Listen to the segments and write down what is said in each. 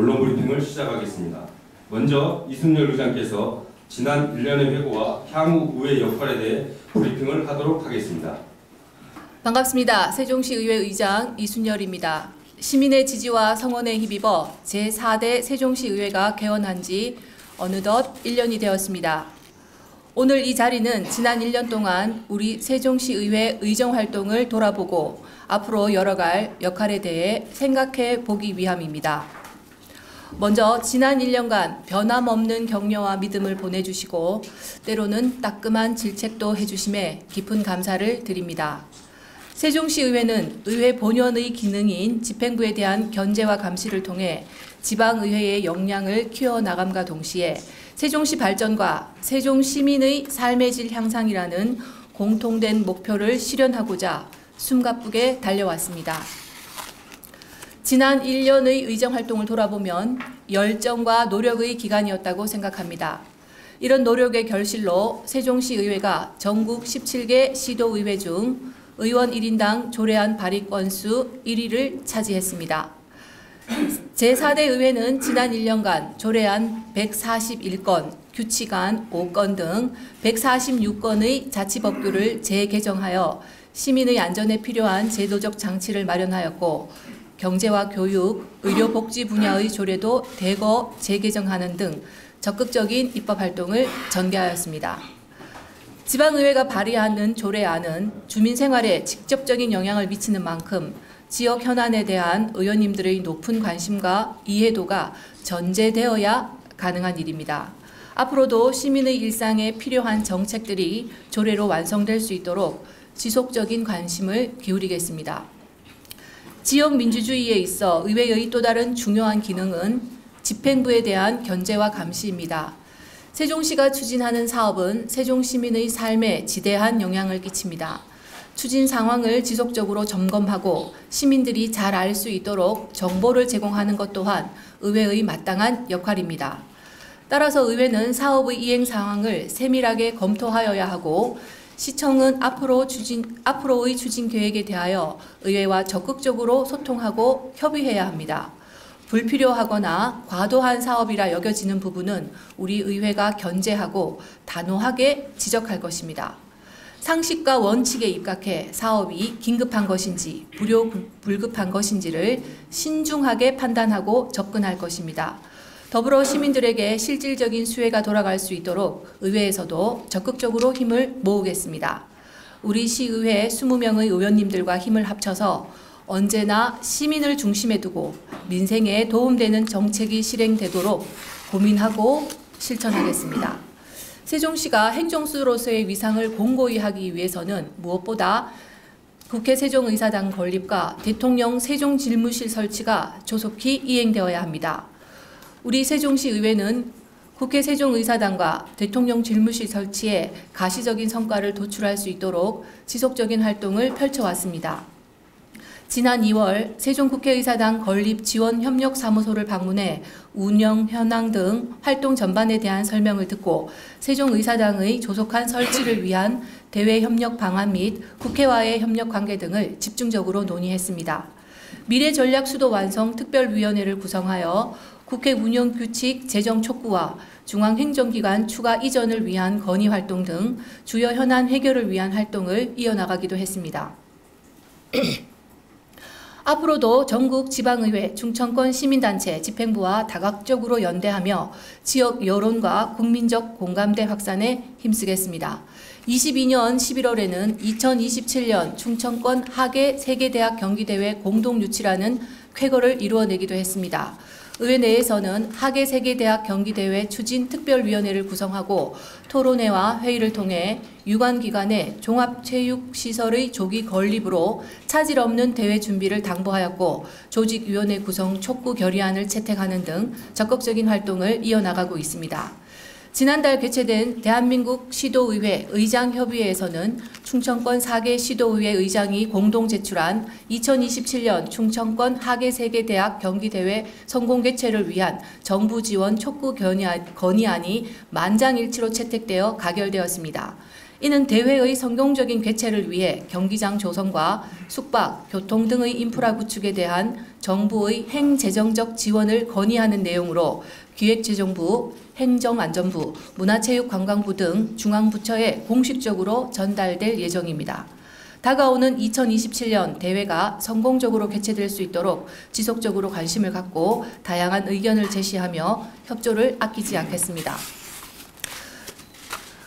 언론 브리핑을 시작하겠습니다. 먼저 이순열 의장께서 지난 1년의 회고와 향후 의회 역할에 대해 브리핑을 하도록 하겠습니다. 반갑습니다. 세종시 의회 의장 이순열입니다. 시민의 지지와 성원에 힘입어 제4대 세종시 의회가 개원한 지 어느덧 1년이 되었습니다. 오늘 이 자리는 지난 1년 동안 우리 세종시 의회 의정 활동을 돌아보고 앞으로 열어갈 역할에 대해 생각해 보기 위함입니다. 먼저 지난 1년간 변함없는 격려와 믿음을 보내주시고 때로는 따끔한 질책도 해주심에 깊은 감사를 드립니다. 세종시 의회는 의회 본연의 기능인 집행부에 대한 견제와 감시를 통해 지방의회의 역량을 키워나감과 동시에 세종시 발전과 세종 시민의 삶의 질 향상이라는 공통된 목표를 실현하고자 숨가쁘게 달려왔습니다. 지난 1년의 의정활동을 돌아보면 열정과 노력의 기간이었다고 생각합니다. 이런 노력의 결실로 세종시 의회가 전국 17개 시도의회 중 의원 1인당 조례안 발의 건수 1위를 차지했습니다. 제4대 의회는 지난 1년간 조례안 141건, 규칙안 5건 등 146건의 자치법규를 재개정하여 시민의 안전에 필요한 제도적 장치를 마련하였고 경제와 교육, 의료복지 분야의 조례도 대거 재개정하는 등 적극적인 입법활동을 전개하였습니다. 지방의회가 발의하는 조례안은 주민 생활에 직접적인 영향을 미치는 만큼 지역 현안에 대한 의원님들의 높은 관심과 이해도가 전제되어야 가능한 일입니다. 앞으로도 시민의 일상에 필요한 정책들이 조례로 완성될 수 있도록 지속적인 관심을 기울이겠습니다. 지역 민주주의에 있어 의회의 또 다른 중요한 기능은 집행부에 대한 견제와 감시입니다. 세종시가 추진하는 사업은 세종 시민의 삶에 지대한 영향을 끼칩니다. 추진 상황을 지속적으로 점검하고 시민들이 잘 알 수 있도록 정보를 제공하는 것 또한 의회의 마땅한 역할입니다. 따라서 의회는 사업의 이행 상황을 세밀하게 검토하여야 하고 시청은 앞으로의 추진 계획에 대하여 의회와 적극적으로 소통하고 협의해야 합니다. 불필요하거나 과도한 사업이라 여겨지는 부분은 우리 의회가 견제하고 단호하게 지적할 것입니다. 상식과 원칙에 입각해 사업이 긴급한 것인지 불급한 것인지를 신중하게 판단하고 접근할 것입니다. 더불어 시민들에게 실질적인 수혜가 돌아갈 수 있도록 의회에서도 적극적으로 힘을 모으겠습니다. 우리 시의회 20명의 의원님들과 힘을 합쳐서 언제나 시민을 중심에 두고 민생에 도움되는 정책이 실행되도록 고민하고 실천하겠습니다. 세종시가 행정수로서의 위상을 공고히 하기 위해서는 무엇보다 국회 세종의사당 건립과 대통령 세종집무실 설치가 조속히 이행되어야 합니다. 우리 세종시 의회는 국회 세종의사당과 대통령 집무실 설치에 가시적인 성과를 도출할 수 있도록 지속적인 활동을 펼쳐왔습니다. 지난 2월 세종국회의사당 건립지원협력사무소를 방문해 운영 현황 등 활동 전반에 대한 설명을 듣고 세종의사당의 조속한 설치를 위한 대외협력 방안 및 국회와의 협력관계 등을 집중적으로 논의했습니다. 미래전략수도 완성 특별위원회를 구성하여 국회 운영규칙 제정 촉구와 중앙행정기관 추가 이전을 위한 건의활동 등 주요 현안 해결을 위한 활동을 이어나가기도 했습니다. 앞으로도 전국 지방의회, 충청권 시민단체, 집행부와 다각적으로 연대하며 지역 여론과 국민적 공감대 확산에 힘쓰겠습니다. 22년 11월에는 2027년 충청권 하계 세계대학 경기대회 공동유치라는 쾌거를 이루어내기도 했습니다. 의회 내에서는 하계 세계대학 경기대회 추진 특별위원회를 구성하고 토론회와 회의를 통해 유관기관의 종합체육시설의 조기 건립으로 차질 없는 대회 준비를 당부하였고 조직위원회 구성 촉구 결의안을 채택하는 등 적극적인 활동을 이어나가고 있습니다. 지난달 개최된 대한민국 시도의회 의장협의회에서는 충청권 4개 시도의회 의장이 공동 제출한 2027년 충청권 하계세계대학 경기대회 성공 개최를 위한 정부 지원 촉구 건의안이 만장일치로 채택되어 가결되었습니다. 이는 대회의 성공적인 개최를 위해 경기장 조성과 숙박, 교통 등의 인프라 구축에 대한 정부의 행재정적 지원을 건의하는 내용으로 기획재정부, 행정안전부, 문화체육관광부 등 중앙부처에 공식적으로 전달될 예정입니다. 다가오는 2027년 대회가 성공적으로 개최될 수 있도록 지속적으로 관심을 갖고 다양한 의견을 제시하며 협조를 아끼지 않겠습니다.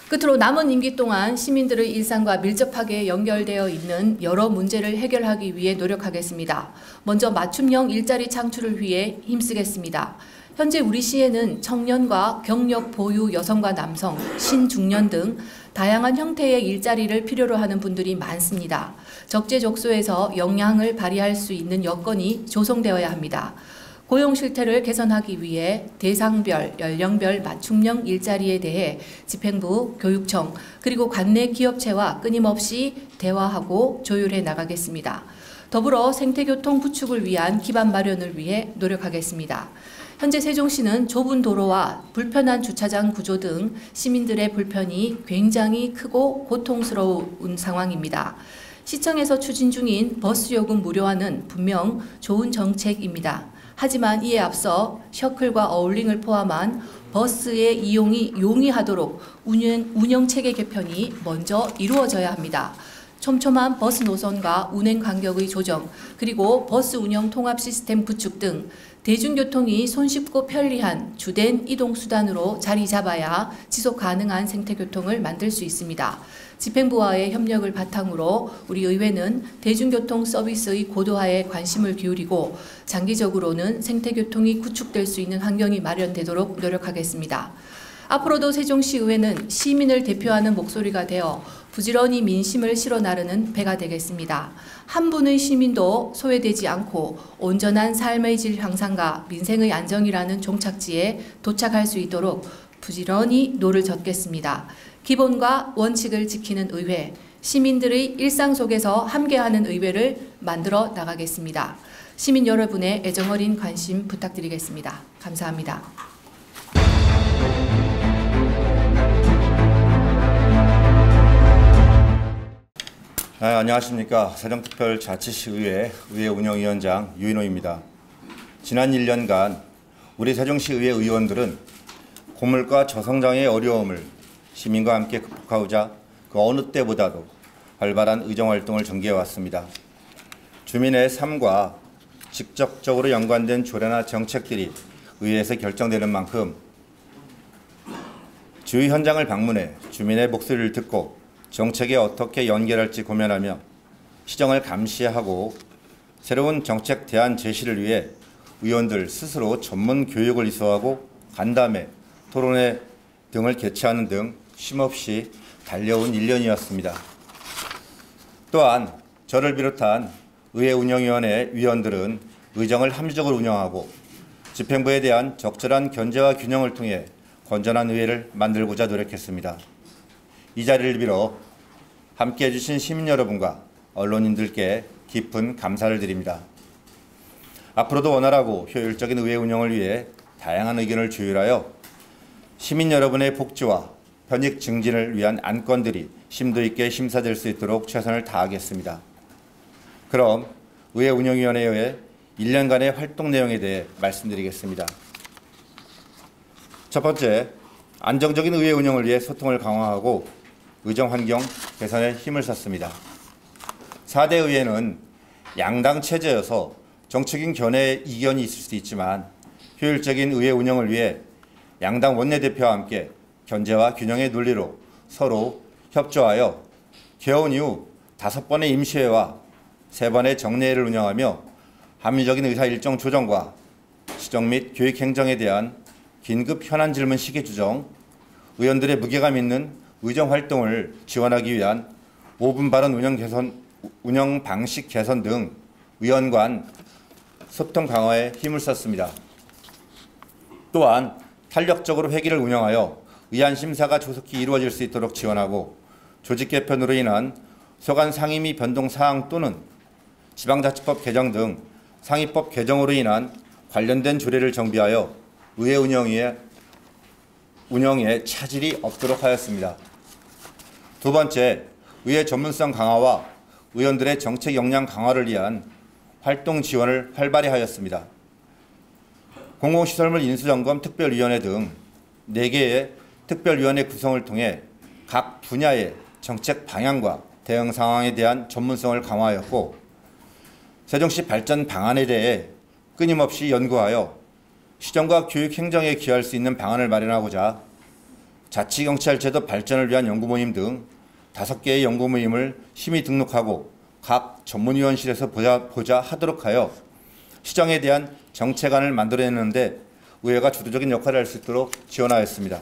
끝으로 남은 임기 동안 시민들의 일상과 밀접하게 연결되어 있는 여러 문제를 해결하기 위해 노력하겠습니다. 먼저 맞춤형 일자리 창출을 위해 힘쓰겠습니다. 현재 우리 시에는 청년과 경력 보유 여성과 남성, 신중년 등 다양한 형태의 일자리를 필요로 하는 분들이 많습니다. 적재적소에서 역량을 발휘할 수 있는 여건이 조성되어야 합니다. 고용 실태를 개선하기 위해 대상별, 연령별 맞춤형 일자리에 대해 집행부, 교육청, 그리고 관내 기업체와 끊임없이 대화하고 조율해 나가겠습니다. 더불어 생태교통 구축을 위한 기반 마련을 위해 노력하겠습니다. 현재 세종시는 좁은 도로와 불편한 주차장 구조 등 시민들의 불편이 굉장히 크고 고통스러운 상황입니다. 시청에서 추진 중인 버스 요금 무료화는 분명 좋은 정책입니다. 하지만 이에 앞서 셔클과 어울링을 포함한 버스의 이용이 용이하도록 운영체계 개편이 먼저 이루어져야 합니다. 촘촘한 버스 노선과 운행 간격의 조정, 그리고 버스 운영 통합 시스템 구축 등 대중교통이 손쉽고 편리한 주된 이동수단으로 자리 잡아야 지속 가능한 생태교통을 만들 수 있습니다. 집행부와의 협력을 바탕으로 우리 의회는 대중교통 서비스의 고도화에 관심을 기울이고 장기적으로는 생태교통이 구축될 수 있는 환경이 마련되도록 노력하겠습니다. 앞으로도 세종시 의회는 시민을 대표하는 목소리가 되어 부지런히 민심을 실어 나르는 배가 되겠습니다. 한 분의 시민도 소외되지 않고 온전한 삶의 질 향상과 민생의 안정이라는 종착지에 도착할 수 있도록 부지런히 노를 젓겠습니다. 기본과 원칙을 지키는 의회, 시민들의 일상 속에서 함께하는 의회를 만들어 나가겠습니다. 시민 여러분의 애정어린 관심 부탁드리겠습니다. 감사합니다. 안녕하십니까. 세종특별자치시의회 의회운영위원장 유인호입니다. 지난 1년간 우리 세종시 의회 의원들은 고물가 저성장의 어려움을 시민과 함께 극복하고자 그 어느 때보다도 활발한 의정활동을 전개해왔습니다. 주민의 삶과 직접적으로 연관된 조례나 정책들이 의회에서 결정되는 만큼 주의 현장을 방문해 주민의 목소리를 듣고 정책에 어떻게 연결할지 고민하며 시정을 감시하고 새로운 정책 대안 제시를 위해 의원들 스스로 전문 교육을 이수하고 간담회, 토론회 등을 개최하는 등 쉼없이 달려온 1년이었습니다. 또한 저를 비롯한 의회운영위원회 위원들은 의정을 합리적으로 운영하고 집행부에 대한 적절한 견제와 균형을 통해 건전한 의회를 만들고자 노력했습니다. 이 자리를 빌어 함께해 주신 시민 여러분과 언론인들께 깊은 감사를 드립니다. 앞으로도 원활하고 효율적인 의회 운영을 위해 다양한 의견을 조율하여 시민 여러분의 복지와 편익 증진을 위한 안건들이 심도 있게 심사될 수 있도록 최선을 다하겠습니다. 그럼 의회운영위원회의 1년간의 활동 내용에 대해 말씀드리겠습니다. 첫 번째, 안정적인 의회 운영을 위해 소통을 강화하고 의정 환경 개선에 힘을 썼습니다. 4대 의회는 양당 체제여서 정책인 견해에 이견이 있을 수 있지만 효율적인 의회 운영을 위해 양당 원내대표와 함께 견제와 균형의 논리로 서로 협조하여 개원 이후 5번의 임시회와 3번의 정례회를 운영하며 합리적인 의사 일정 조정과 시정 및 교육 행정에 대한 긴급 현안 질문 시기 조정, 의원들의 무게감 있는 의정 활동을 지원하기 위한 5분 발언 운영 방식 개선 등 의원 간 소통 강화에 힘을 썼습니다. 또한 탄력적으로 회기를 운영하여 의안 심사가 조속히 이루어질 수 있도록 지원하고 조직 개편으로 인한 소관 상임위 변동 사항 또는 지방자치법 개정 등 상위법 개정으로 인한 관련된 조례를 정비하여 의회 운영에 차질이 없도록 하였습니다. 두 번째, 의회 전문성 강화와 의원들의 정책 역량 강화를 위한 활동 지원을 활발히 하였습니다. 공공시설물 인수점검 특별위원회 등 4개의 특별위원회 구성을 통해 각 분야의 정책 방향과 대응 상황에 대한 전문성을 강화하였고, 세종시 발전 방안에 대해 끊임없이 연구하여 시정과 교육 행정에 기여할 수 있는 방안을 마련하고자 자치경찰제도 발전을 위한 연구모임 등 5개의 연구모임을 심의 등록하고 각 전문위원실에서 보자 하도록 하여 시정에 대한 정책안을 만들어내는데 의회가 주도적인 역할을 할 수 있도록 지원하였습니다.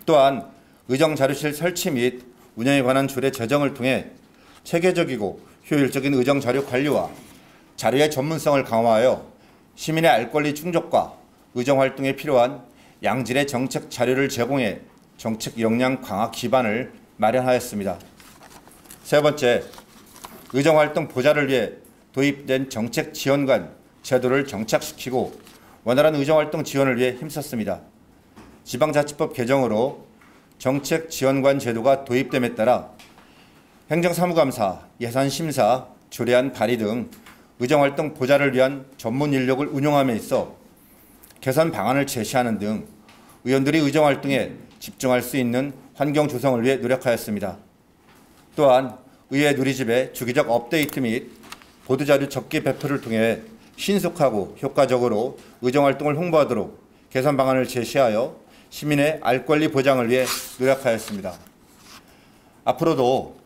또한 의정자료실 설치 및 운영에 관한 조례 제정을 통해 체계적이고 효율적인 의정자료 관리와 자료의 전문성을 강화하여 시민의 알 권리 충족과 의정활동에 필요한 양질의 정책 자료를 제공해 정책 역량 강화 기반을 마련하였습니다. 세 번째, 의정활동 보좌를 위해 도입된 정책 지원관 제도를 정착시키고 원활한 의정활동 지원을 위해 힘썼습니다. 지방자치법 개정으로 정책 지원관 제도가 도입됨에 따라 행정사무감사, 예산심사, 조례안 발의 등 의정활동 보좌를 위한 전문 인력을 운용함에 있어 개선 방안을 제시하는 등 의원들이 의정활동에 집중할 수 있는 환경 조성을 위해 노력하였습니다. 또한 의회 누리집의 주기적 업데이트 및 보도자료 접기 배포를 통해 신속하고 효과적으로 의정활동을 홍보하도록 개선 방안을 제시하여 시민의 알 권리 보장을 위해 노력하였습니다. 앞으로도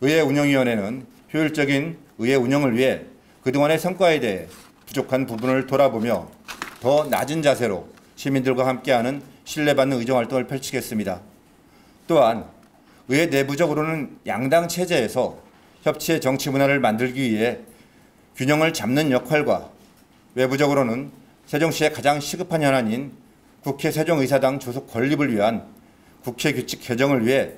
의회운영위원회는 효율적인 의회 운영을 위해 그동안의 성과에 대해 부족한 부분을 돌아보며 더 낮은 자세로 시민들과 함께하는 신뢰받는 의정활동을 펼치겠습니다. 또한 의회 내부적으로는 양당 체제에서 협치의 정치 문화를 만들기 위해 균형을 잡는 역할과 외부적으로는 세종시의 가장 시급한 현안인 국회 세종의사당 조속 건립을 위한 국회 규칙 개정을 위해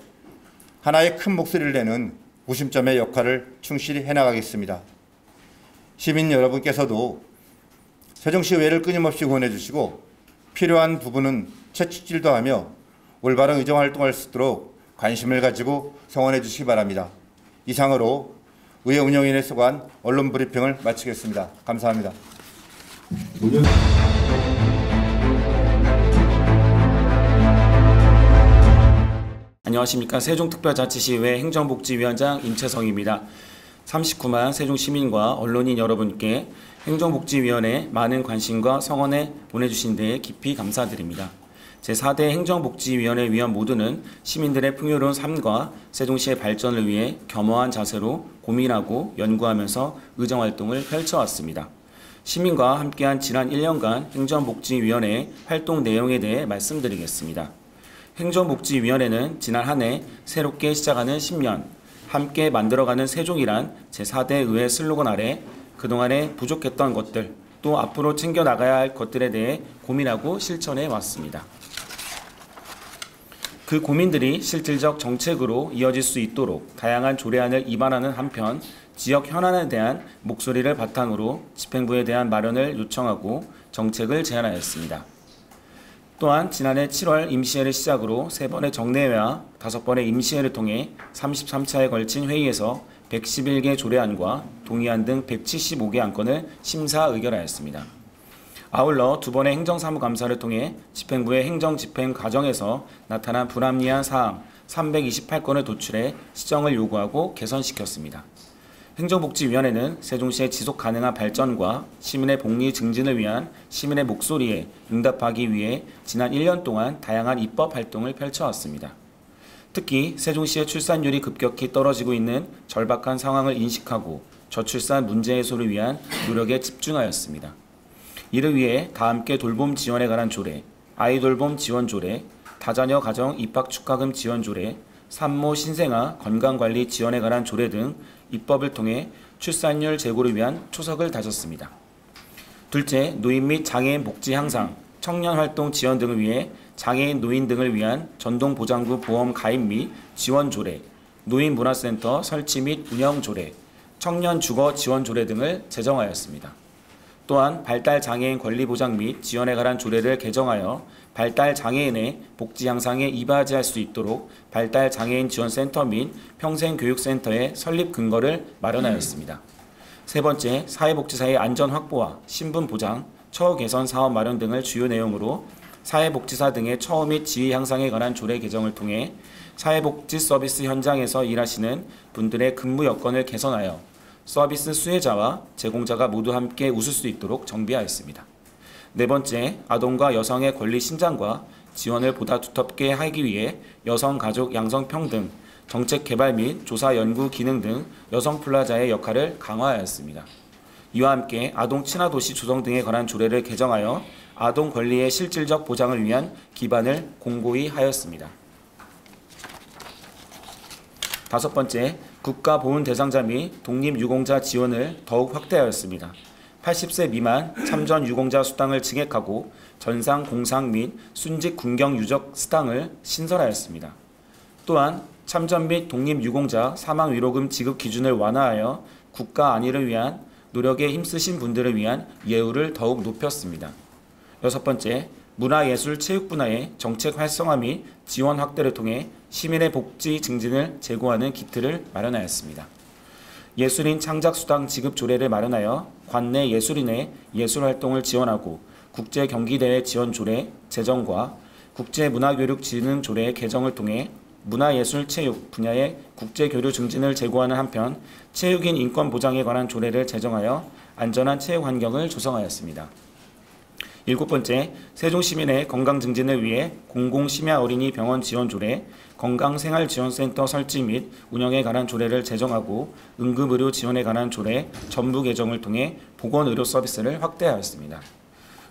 하나의 큰 목소리를 내는 구심점의 역할을 충실히 해나가겠습니다. 시민 여러분께서도 세종시 의회를 끊임없이 응원해 주시고 필요한 부분은 채찍질도 하며 올바른 의정활동할 수 있도록 관심을 가지고 성원해 주시기 바랍니다. 이상으로 의회 운영위원회 소관 언론 브리핑을 마치겠습니다. 감사합니다. 안녕하십니까. 세종특별자치시의회 행정복지위원장 임채성입니다. 39만 세종시민과 언론인 여러분께 행정복지위원회 많은 관심과 성원에 보내주신 데에 깊이 감사드립니다. 제4대 행정복지위원회 위원 모두는 시민들의 풍요로운 삶과 세종시의 발전을 위해 겸허한 자세로 고민하고 연구하면서 의정활동을 펼쳐왔습니다. 시민과 함께한 지난 1년간 행정복지위원회의 활동 내용에 대해 말씀드리겠습니다. 행정복지위원회는 지난 한 해 새롭게 시작하는 10년, 함께 만들어가는 세종이란 제4대 의회 슬로건 아래 그동안에 부족했던 것들, 또 앞으로 챙겨나가야 할 것들에 대해 고민하고 실천해 왔습니다. 그 고민들이 실질적 정책으로 이어질 수 있도록 다양한 조례안을 입안하는 한편 지역 현안에 대한 목소리를 바탕으로 집행부에 대한 마련을 요청하고 정책을 제안하였습니다. 또한 지난해 7월 임시회를 시작으로 3번의 정례회와 5번의 임시회를 통해 33차에 걸친 회의에서 111개 조례안과 동의안 등 175개 안건을 심사 의결하였습니다. 아울러 2번의 행정사무감사를 통해 집행부의 행정집행 과정에서 나타난 불합리한 사항 328건을 도출해 시정을 요구하고 개선시켰습니다. 행정복지위원회는 세종시의 지속가능한 발전과 시민의 복리 증진을 위한 시민의 목소리에 응답하기 위해 지난 1년 동안 다양한 입법 활동을 펼쳐왔습니다. 특히 세종시의 출산율이 급격히 떨어지고 있는 절박한 상황을 인식하고 저출산 문제 해소를 위한 노력에 집중하였습니다. 이를 위해 다함께 돌봄 지원에 관한 조례, 아이돌봄 지원 조례, 다자녀 가정 입학 축하금 지원 조례, 산모 신생아 건강관리 지원에 관한 조례 등 입법을 통해 출산율 제고를 위한 초석을 다졌습니다. 둘째, 노인 및 장애인 복지 향상, 청년활동 지원 등을 위해 장애인 노인 등을 위한 전동보장구 보험 가입 및 지원 조례, 노인문화센터 설치 및 운영 조례, 청년 주거 지원 조례 등을 제정하였습니다. 또한 발달장애인 권리보장 및 지원에 관한 조례를 개정하여 발달장애인의 복지 향상에 이바지할 수 있도록 발달장애인 지원센터 및 평생교육센터의 설립 근거를 마련하였습니다. 세 번째, 사회복지사의 안전 확보와 신분 보장, 처우 개선 사업 마련 등을 주요 내용으로 사회복지사 등의 처우 및 지위 향상에 관한 조례 개정을 통해 사회복지 서비스 현장에서 일하시는 분들의 근무 여건을 개선하여 서비스 수혜자와 제공자가 모두 함께 웃을 수 있도록 정비하였습니다. 네 번째, 아동과 여성의 권리 신장과 지원을 보다 두텁게 하기 위해 여성, 가족, 양성평등, 정책 개발 및 조사 연구 기능 등 여성 플라자의 역할을 강화하였습니다. 이와 함께 아동 친화도시 조성 등에 관한 조례를 개정하여 아동 권리의 실질적 보장을 위한 기반을 공고히 하였습니다. 다섯 번째, 국가보훈 대상자 및 독립유공자 지원을 더욱 확대하였습니다. 80세 미만 참전 유공자 수당을 증액하고 전상 공상 및 순직 군경 유적 수당을 신설하였습니다. 또한 참전 및 독립유공자 사망위로금 지급 기준을 완화하여 국가 안위를 위한 노력에 힘쓰신 분들을 위한 예우를 더욱 높였습니다. 여섯 번째, 문화예술 체육 분야의 정책 활성화 및 지원 확대를 통해 시민의 복지 증진을 제고하는 기틀을 마련하였습니다. 예술인 창작수당 지급 조례를 마련하여 관내 예술인의 예술활동을 지원하고 국제경기대회 지원 조례 제정과 국제문화교육진흥 조례 개정을 통해 문화예술체육 분야의 국제교류 증진을 제고하는 한편 체육인 인권 보장에 관한 조례를 제정하여 안전한 체육 환경을 조성하였습니다. 일곱 번째, 세종시민의 건강 증진을 위해 공공심야 어린이 병원 지원 조례, 건강생활지원센터 설치 및 운영에 관한 조례를 제정하고 응급의료 지원에 관한 조례 전부 개정을 통해 보건의료 서비스를 확대하였습니다.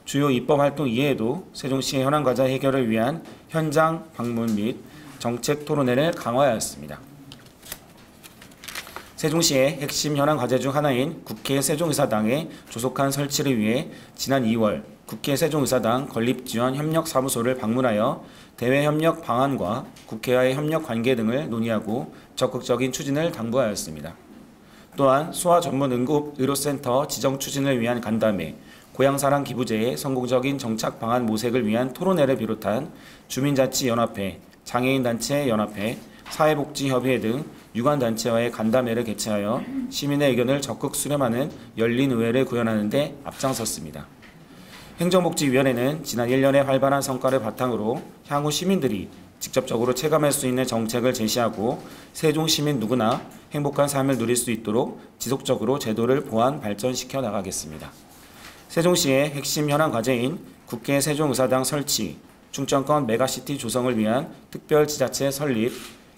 주요 입법활동 이외에도 세종시의 현안 과제 해결을 위한 현장 방문 및 정책 토론회를 강화하였습니다. 세종시의 핵심 현안 과제 중 하나인 국회 세종의사당의 조속한 설치를 위해 지난 2월 국회 세종의사당 건립지원협력사무소를 방문하여 대외협력 방안과 국회와의 협력 관계 등을 논의하고 적극적인 추진을 당부하였습니다. 또한 소아 전문 응급의료센터 지정 추진을 위한 간담회, 고향사랑 기부제의 성공적인 정착 방안 모색을 위한 토론회를 비롯한 주민자치연합회, 장애인단체 연합회, 사회복지협의회 등 유관단체와의 간담회를 개최하여 시민의 의견을 적극 수렴하는 열린 의회를 구현하는 데 앞장섰습니다. 행정복지위원회는 지난 1년의 활발한 성과를 바탕으로 향후 시민들이 직접적으로 체감할 수 있는 정책을 제시하고 세종 시민 누구나 행복한 삶을 누릴 수 있도록 지속적으로 제도를 보완 발전시켜 나가겠습니다. 세종시의 핵심 현안 과제인 국회 세종의사당 설치, 충청권 메가시티 조성을 위한 특별지자체 설립,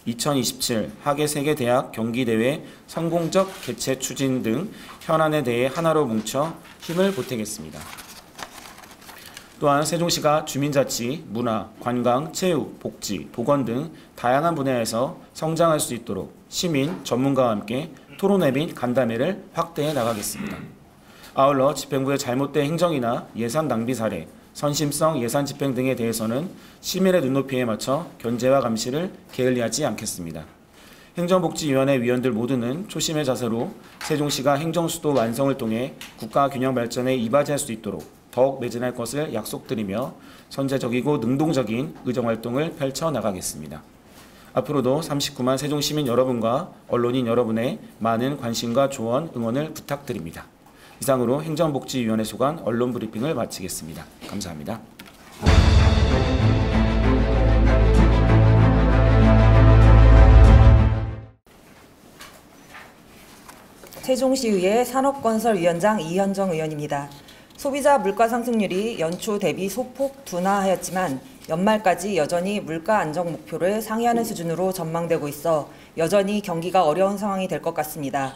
2027 하계세계대학 경기대회 성공적 개최 추진 등 현안에 대해 하나로 뭉쳐 힘을 보태겠습니다. 또한 세종시가 주민자치, 문화, 관광, 체육, 복지, 보건 등 다양한 분야에서 성장할 수 있도록 시민, 전문가와 함께 토론회 및 간담회를 확대해 나가겠습니다. 아울러 집행부의 잘못된 행정이나 예산 낭비 사례, 선심성 예산 집행 등에 대해서는 시민의 눈높이에 맞춰 견제와 감시를 게을리하지 않겠습니다. 행정복지위원회 위원들 모두는 초심의 자세로 세종시가 행정수도 완성을 통해 국가 균형 발전에 이바지할 수 있도록 더욱 매진할 것을 약속드리며 선제적이고 능동적인 의정활동을 펼쳐나가겠습니다. 앞으로도 39만 세종시민 여러분과 언론인 여러분의 많은 관심과 조언, 응원을 부탁드립니다. 이상으로 행정복지위원회 소관 언론브리핑을 마치겠습니다. 감사합니다. 세종시의회 산업건설위원장 이현정 의원입니다. 소비자 물가 상승률이 연초 대비 소폭 둔화하였지만 연말까지 여전히 물가 안정 목표를 상회하는 수준으로 전망되고 있어 여전히 경기가 어려운 상황이 될 것 같습니다.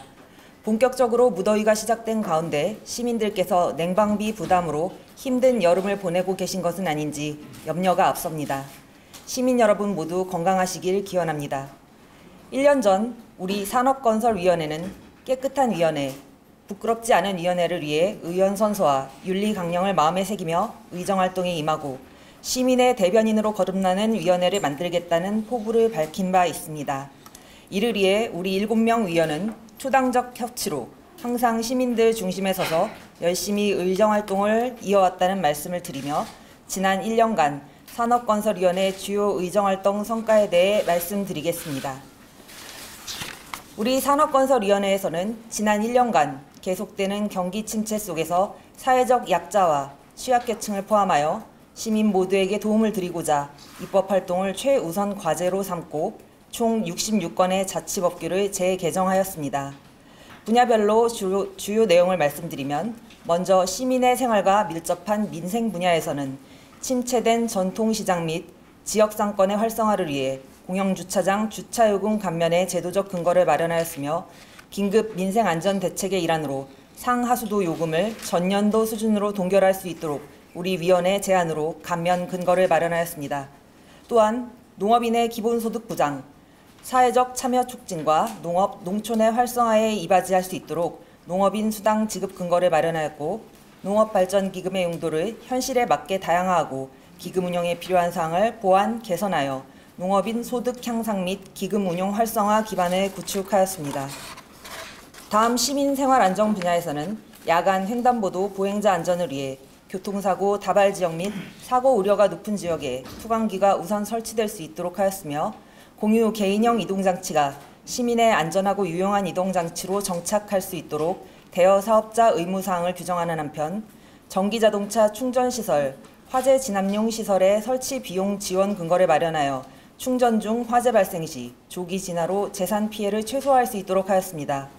본격적으로 무더위가 시작된 가운데 시민들께서 냉방비 부담으로 힘든 여름을 보내고 계신 것은 아닌지 염려가 앞섭니다. 시민 여러분 모두 건강하시길 기원합니다. 1년 전 우리 산업건설위원회는 깨끗한 위원회, 부끄럽지 않은 위원회를 위해 의원 선서와 윤리 강령을 마음에 새기며 의정활동에 임하고 시민의 대변인으로 거듭나는 위원회를 만들겠다는 포부를 밝힌 바 있습니다. 이를 위해 우리 7명 위원은 초당적 협치로 항상 시민들 중심에 서서 열심히 의정활동을 이어왔다는 말씀을 드리며 지난 1년간 산업건설위원회 주요 의정활동 성과에 대해 말씀드리겠습니다. 우리 산업건설위원회에서는 지난 1년간 계속되는 경기 침체 속에서 사회적 약자와 취약계층을 포함하여 시민 모두에게 도움을 드리고자 입법활동을 최우선 과제로 삼고 총 66건의 자치법규를 재개정하였습니다. 분야별로 주요 내용을 말씀드리면 먼저 시민의 생활과 밀접한 민생 분야에서는 침체된 전통시장 및 지역상권의 활성화를 위해 공영주차장 주차요금 감면의 제도적 근거를 마련하였으며 긴급 민생안전대책의 일환으로 상하수도 요금을 전년도 수준으로 동결할 수 있도록 우리 위원회 제안으로 감면 근거를 마련하였습니다. 또한 농업인의 기본소득 보장, 사회적 참여 촉진과 농업, 농촌의 활성화에 이바지할 수 있도록 농업인 수당 지급 근거를 마련하였고 농업발전기금의 용도를 현실에 맞게 다양화하고 기금 운영에 필요한 사항을 보완, 개선하여 농업인 소득 향상 및 기금 운용 활성화 기반을 구축하였습니다. 다음 시민생활 안정 분야에서는 야간 횡단보도 보행자 안전을 위해 교통사고 다발 지역 및 사고 우려가 높은 지역에 투광기가 우선 설치될 수 있도록 하였으며 공유 개인형 이동장치가 시민의 안전하고 유용한 이동장치로 정착할 수 있도록 대여 사업자 의무사항을 규정하는 한편 전기자동차 충전시설, 화재 진압용 시설의 설치 비용 지원 근거를 마련하여 충전 중 화재 발생 시 조기 진화로 재산 피해를 최소화할 수 있도록 하였습니다.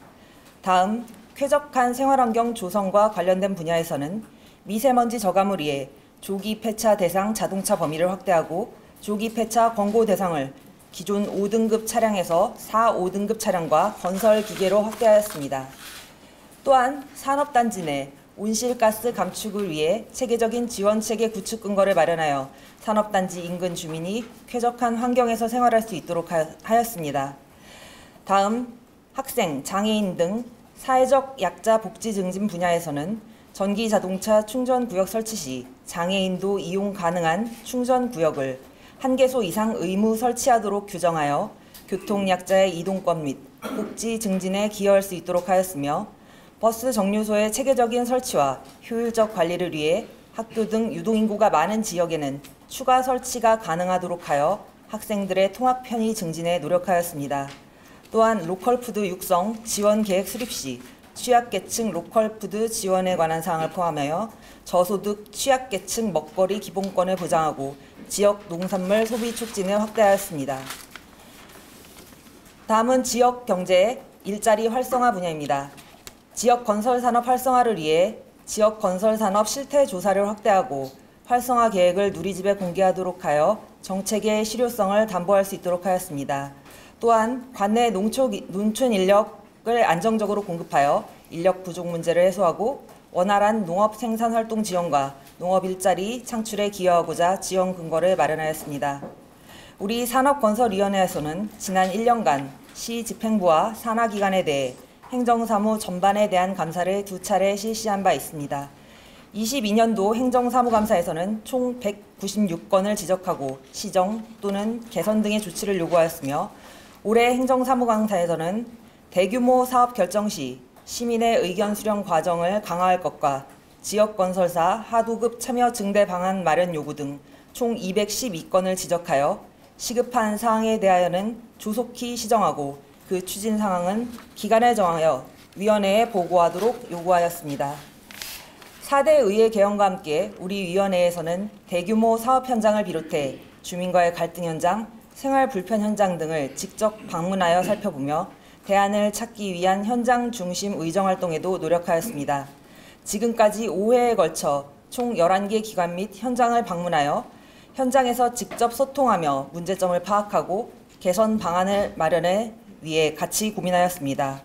다음, 쾌적한 생활환경 조성과 관련된 분야에서는 미세먼지 저감을 위해 조기 폐차 대상 자동차 범위를 확대하고 조기 폐차 권고 대상을 기존 5등급 차량에서 4, 5등급 차량과 건설 기계로 확대하였습니다. 또한 산업단지 내 온실가스 감축을 위해 체계적인 지원체계 구축 근거를 마련하여 산업단지 인근 주민이 쾌적한 환경에서 생활할 수 있도록 하였습니다. 다음, 학생, 장애인 등 사회적 약자 복지 증진 분야에서는 전기자동차 충전구역 설치 시 장애인도 이용 가능한 충전구역을 1개소 이상 의무 설치하도록 규정하여 교통약자의 이동권 및 복지 증진에 기여할 수 있도록 하였으며 버스 정류소의 체계적인 설치와 효율적 관리를 위해 학교 등 유동인구가 많은 지역에는 추가 설치가 가능하도록 하여 학생들의 통학 편의 증진에 노력하였습니다. 또한 로컬푸드 육성 지원 계획 수립 시 취약계층 로컬푸드 지원에 관한 사항을 포함하여 저소득 취약계층 먹거리 기본권을 보장하고 지역 농산물 소비 촉진을 확대하였습니다. 다음은 지역 경제 일자리 활성화 분야입니다. 지역 건설 산업 활성화를 위해 지역 건설 산업 실태 조사를 확대하고 활성화 계획을 누리집에 공개하도록 하여 정책의 실효성을 담보할 수 있도록 하였습니다. 또한 관내 농촌 인력을 안정적으로 공급하여 인력 부족 문제를 해소하고 원활한 농업 생산 활동 지원과 농업 일자리 창출에 기여하고자 지원 근거를 마련하였습니다. 우리 산업건설위원회에서는 지난 1년간 시 집행부와 산하기관에 대해 행정사무 전반에 대한 감사를 2차례 실시한 바 있습니다. 22년도 행정사무감사에서는 총 196건을 지적하고 시정 또는 개선 등의 조치를 요구하였으며 올해 행정사무감사에서는 대규모 사업 결정 시 시민의 의견 수렴 과정을 강화할 것과 지역건설사 하도급 참여 증대 방안 마련 요구 등 총 212건을 지적하여 시급한 사항에 대하여는 조속히 시정하고 그 추진 상황은 기간을 정하여 위원회에 보고하도록 요구하였습니다. 4대 의회 개헌과 함께 우리 위원회에서는 대규모 사업 현장을 비롯해 주민과의 갈등 현장, 생활 불편 현장 등을 직접 방문하여 살펴보며 대안을 찾기 위한 현장 중심 의정활동에도 노력하였습니다. 지금까지 5회에 걸쳐 총 11개 기관 및 현장을 방문하여 현장에서 직접 소통하며 문제점을 파악하고 개선 방안을 마련해 위해 같이 고민하였습니다.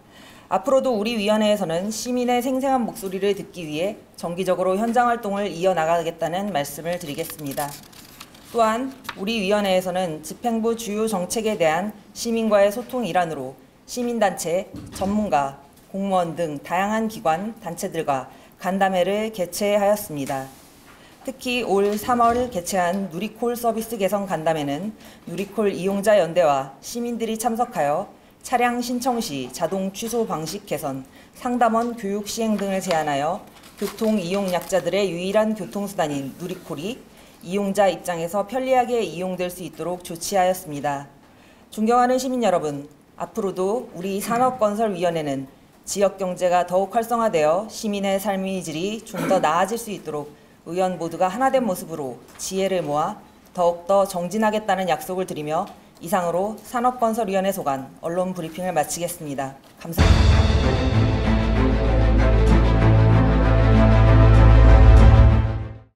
앞으로도 우리 위원회에서는 시민의 생생한 목소리를 듣기 위해 정기적으로 현장 활동을 이어나가겠다는 말씀을 드리겠습니다. 또한 우리 위원회에서는 집행부 주요 정책에 대한 시민과의 소통 일환으로 시민단체, 전문가, 공무원 등 다양한 기관, 단체들과 간담회를 개최하였습니다. 특히 올 3월 개최한 누리콜 서비스 개선 간담회는 누리콜 이용자 연대와 시민들이 참석하여 차량 신청 시 자동 취소 방식 개선, 상담원 교육 시행 등을 제안하여 교통 이용 약자들의 유일한 교통수단인 누리콜이 이용자 입장에서 편리하게 이용될 수 있도록 조치하였습니다. 존경하는 시민 여러분, 앞으로도 우리 산업건설위원회는 지역경제가 더욱 활성화되어 시민의 삶의 질이 좀 더 나아질 수 있도록 의원 모두가 하나된 모습으로 지혜를 모아 더욱더 정진하겠다는 약속을 드리며 이상으로 산업건설위원회 소관 언론 브리핑을 마치겠습니다. 감사합니다.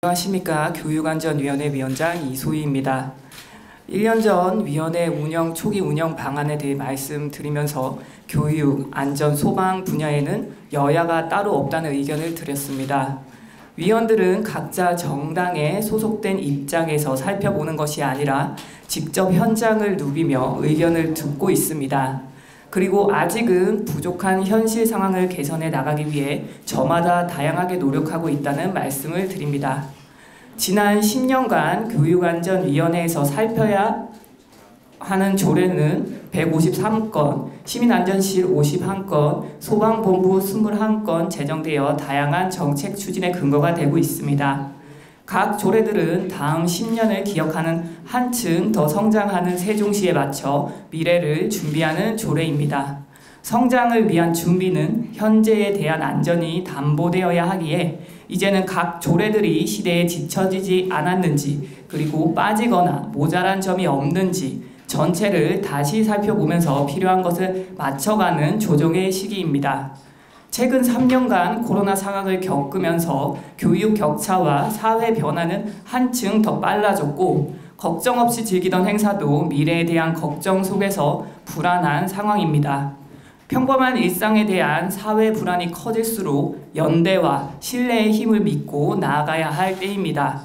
안녕하십니까. 교육안전위원회 위원장 이소희입니다. 1년 전 위원회 초기 운영 방안에 대해 말씀드리면서 교육, 안전, 소방 분야에는 여야가 따로 없다는 의견을 드렸습니다. 위원들은 각자 정당에 소속된 입장에서 살펴보는 것이 아니라 직접 현장을 누비며 의견을 듣고 있습니다. 그리고 아직은 부족한 현실 상황을 개선해 나가기 위해 저마다 다양하게 노력하고 있다는 말씀을 드립니다. 지난 10년간 교육안전위원회에서 살펴야 하는 조례는 153건, 시민안전실 51건, 소방본부 21건 제정되어 다양한 정책 추진의 근거가 되고 있습니다. 각 조례들은 다음 10년을 기억하는 한층 더 성장하는 세종시에 맞춰 미래를 준비하는 조례입니다. 성장을 위한 준비는 현재에 대한 안전이 담보되어야 하기에 이제는 각 조례들이 시대에 뒤처지지 않았는지, 그리고 빠지거나 모자란 점이 없는지 전체를 다시 살펴보면서 필요한 것을 맞춰가는 조정의 시기입니다. 최근 3년간 코로나 상황을 겪으면서 교육 격차와 사회 변화는 한층 더 빨라졌고, 걱정 없이 즐기던 행사도 미래에 대한 걱정 속에서 불안한 상황입니다. 평범한 일상에 대한 사회 불안이 커질수록 연대와 신뢰의 힘을 믿고 나아가야 할 때입니다.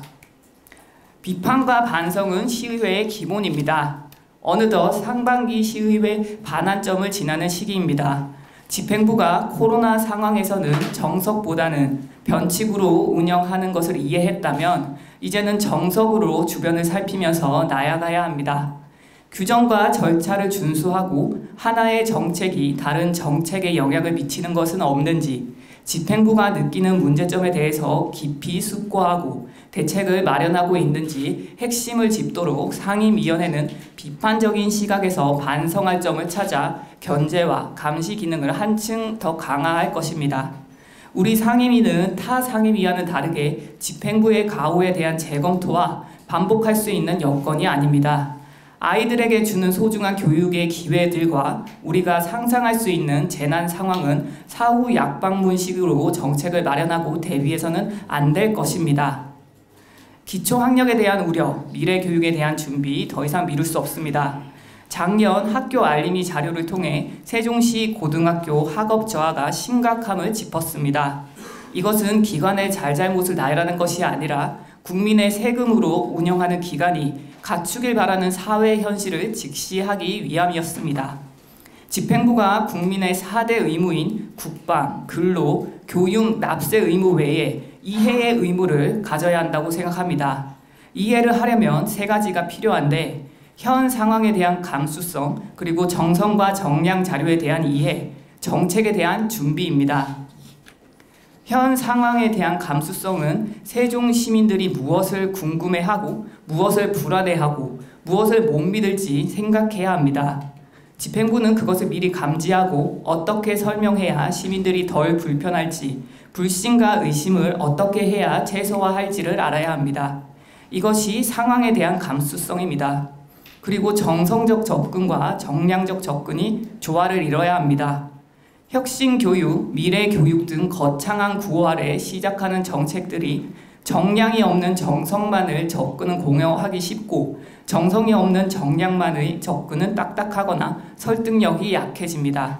비판과 반성은 시의회의 기본입니다. 어느덧 상반기 시의회 반환점을 지나는 시기입니다. 집행부가 코로나 상황에서는 정석보다는 변칙으로 운영하는 것을 이해했다면 이제는 정석으로 주변을 살피면서 나아가야 합니다. 규정과 절차를 준수하고 하나의 정책이 다른 정책에 영향을 미치는 것은 없는지, 집행부가 느끼는 문제점에 대해서 깊이 숙고하고 대책을 마련하고 있는지 핵심을 짚도록 상임위원회는 비판적인 시각에서 반성할 점을 찾아 견제와 감시 기능을 한층 더 강화할 것입니다. 우리 상임위는 타 상임위와는 다르게 집행부의 가호에 대한 재검토와 반복할 수 있는 여건이 아닙니다. 아이들에게 주는 소중한 교육의 기회들과 우리가 상상할 수 있는 재난 상황은 사후 약방문식으로 정책을 마련하고 대비해서는 안 될 것입니다. 기초학력에 대한 우려, 미래 교육에 대한 준비 더 이상 미룰 수 없습니다. 작년 학교 알림이 자료를 통해 세종시 고등학교 학업 저하가 심각함을 짚었습니다. 이것은 기관의 잘잘못을 나열하는 것이 아니라 국민의 세금으로 운영하는 기관이 갖추길 바라는 사회 현실을 직시하기 위함이었습니다. 집행부가 국민의 4대 의무인 국방, 근로, 교육, 납세 의무 외에 이해의 의무를 가져야 한다고 생각합니다. 이해를 하려면 3가지가 필요한데, 현 상황에 대한 감수성, 그리고 정성과 정량 자료에 대한 이해, 정책에 대한 준비입니다. 현 상황에 대한 감수성은 세종 시민들이 무엇을 궁금해하고 무엇을 불안해하고 무엇을 못 믿을지 생각해야 합니다. 집행부는 그것을 미리 감지하고 어떻게 설명해야 시민들이 덜 불편할지, 불신과 의심을 어떻게 해야 최소화할지를 알아야 합니다. 이것이 상황에 대한 감수성입니다. 그리고 정성적 접근과 정량적 접근이 조화를 이뤄야 합니다. 혁신교육, 미래교육 등 거창한 구호 아래 시작하는 정책들이 정량이 없는 정성만을 접근은 공허하기 쉽고 정성이 없는 정량만의 접근은 딱딱하거나 설득력이 약해집니다.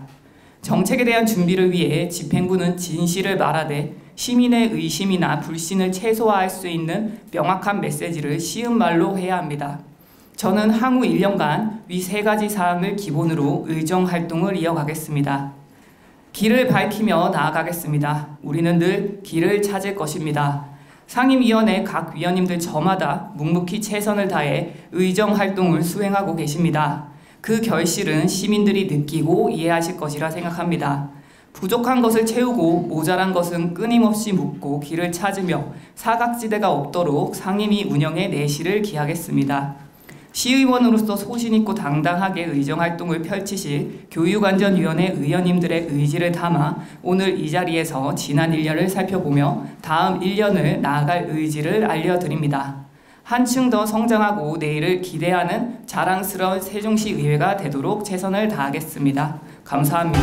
정책에 대한 준비를 위해 집행부는 진실을 말하되 시민의 의심이나 불신을 최소화할 수 있는 명확한 메시지를 쉬운 말로 해야 합니다. 저는 향후 1년간 위 3가지 사항을 기본으로 의정활동을 이어가겠습니다. 길을 밝히며 나아가겠습니다. 우리는 늘 길을 찾을 것입니다. 상임위원회 각 위원님들 저마다 묵묵히 최선을 다해 의정활동을 수행하고 계십니다. 그 결실은 시민들이 느끼고 이해하실 것이라 생각합니다. 부족한 것을 채우고 모자란 것은 끊임없이 묻고 길을 찾으며 사각지대가 없도록 상임위 운영에 내실을 기하겠습니다. 시의원으로서 소신있고 당당하게 의정활동을 펼치실 교육안전위원회 의원님들의 의지를 담아 오늘 이 자리에서 지난 1년을 살펴보며 다음 1년을 나아갈 의지를 알려드립니다. 한층 더 성장하고 내일을 기대하는 자랑스러운 세종시 의회가 되도록 최선을 다하겠습니다. 감사합니다.